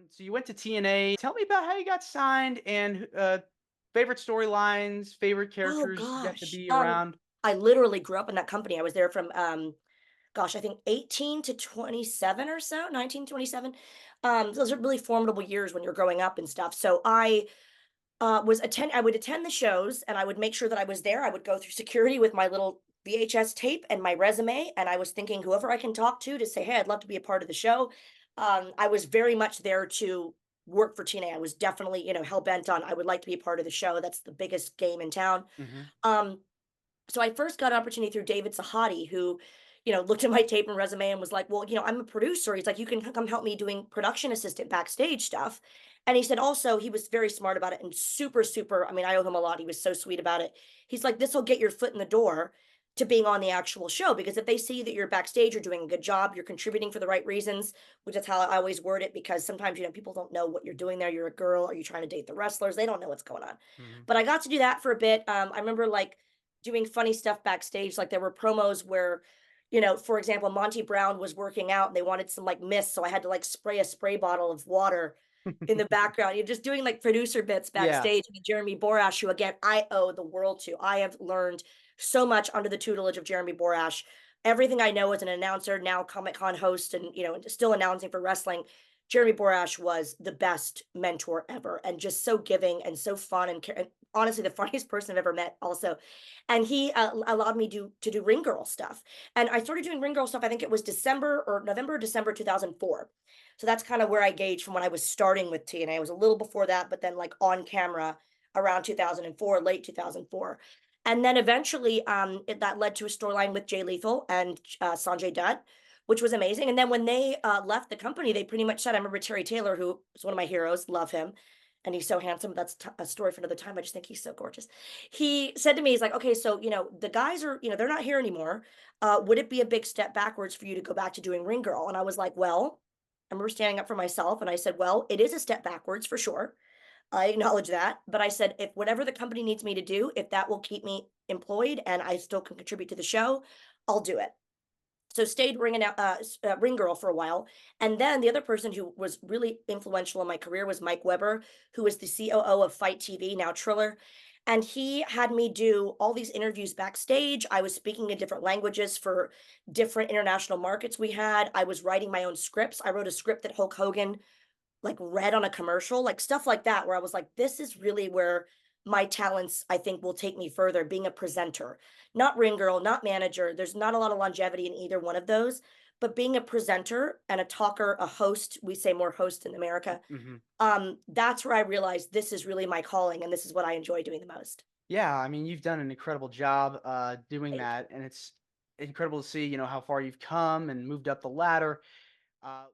So you went to TNA. Tell me about how you got signed and favorite storylines, favorite Oh characters you got to gosh. be around. I literally grew up in that company. I was there from gosh, I think 18 to 27 or so, 19, 27. Those are really formidable years when you're growing up and stuff. So I would attend the shows and I would make sure that I was there. I would go through security with my little VHS tape and my resume. And I was thinking whoever I can talk to say, hey, I'd love to be a part of the show. I was very much there to work for TNA. I was definitely, hell bent on I would like to be a part of the show. That's the biggest game in town. Hmm. Um, so I first got an opportunity through David Sahadi, who, looked at my tape and resume and was like, "Well, I'm a producer." He's like, "You can come help me doing production assistant backstage stuff." And he said also he was very smart about it and super, super. I mean, I owe him a lot. He was so sweet about it. He's like, "This will get your foot in the door to being on the actual show because if they see that you're backstage, you're doing a good job, you're contributing for the right reasons, which is how I always word it because sometimes people don't know what you're doing there. You're a girl, are you trying to date the wrestlers? They don't know what's going on. Hmm. But I got to do that for a bit. I remember like doing funny stuff backstage. Like there were promos where, for example, Monty Brown was working out and they wanted some like mist. So I had to like spray a spray bottle of water in the background. You're just doing like producer bits Yeah. backstage with Jeremy Borash, who again, I owe the world to. I have learned so much under the tutelage of Jeremy Borash. Everything I know as an announcer, now Comic Con host, and still announcing for wrestling. Jeremy Borash was the best mentor ever, and just so giving and so fun, and honestly the funniest person I've ever met. Also, and he allowed me to do ring girl stuff, and I started doing ring girl stuff. I think it was December or November, or December 2004. So that's kind of where I gauged from when I was starting with TNA. It was a little before that, but then like on camera around 2004, late 2004. And then eventually, that led to a storyline with Jay Lethal and Sanjay Dutt, which was amazing. And then when they left the company, they pretty much said, I remember Terry Taylor, who is one of my heroes, love him. And he's so handsome. That's a story for another time. I just think he's so gorgeous. He said to me, he's like, okay, so, the guys are, they're not here anymore. Would it be a big step backwards for you to go back to doing Ring Girl? And I was like, well, I remember standing up for myself and I said, well, it is a step backwards for sure. I acknowledge that. But I said, if whatever the company needs me to do, if that will keep me employed and I still can contribute to the show, I'll do it. So stayed ring girl for a while, and then the other person who was really influential in my career was Mike Weber, who was the COO of Fight TV, now Triller, and he had me do all these interviews backstage. I was speaking in different languages for different international markets we had. I was writing my own scripts. I wrote a script that Hulk Hogan like read on a commercial, like stuff like that, where I was like, this is really where my talents, I think, will take me further, being a presenter, not ring girl, not manager. There's not a lot of longevity in either one of those, but being a presenter and a talker, a host, we say more host in America. Hmm. That's where I realized this is really my calling and this is what I enjoy doing the most. Yeah. I mean, you've done an incredible job doing Thank that, and it's incredible to see how far you've come and moved up the ladder. Uh,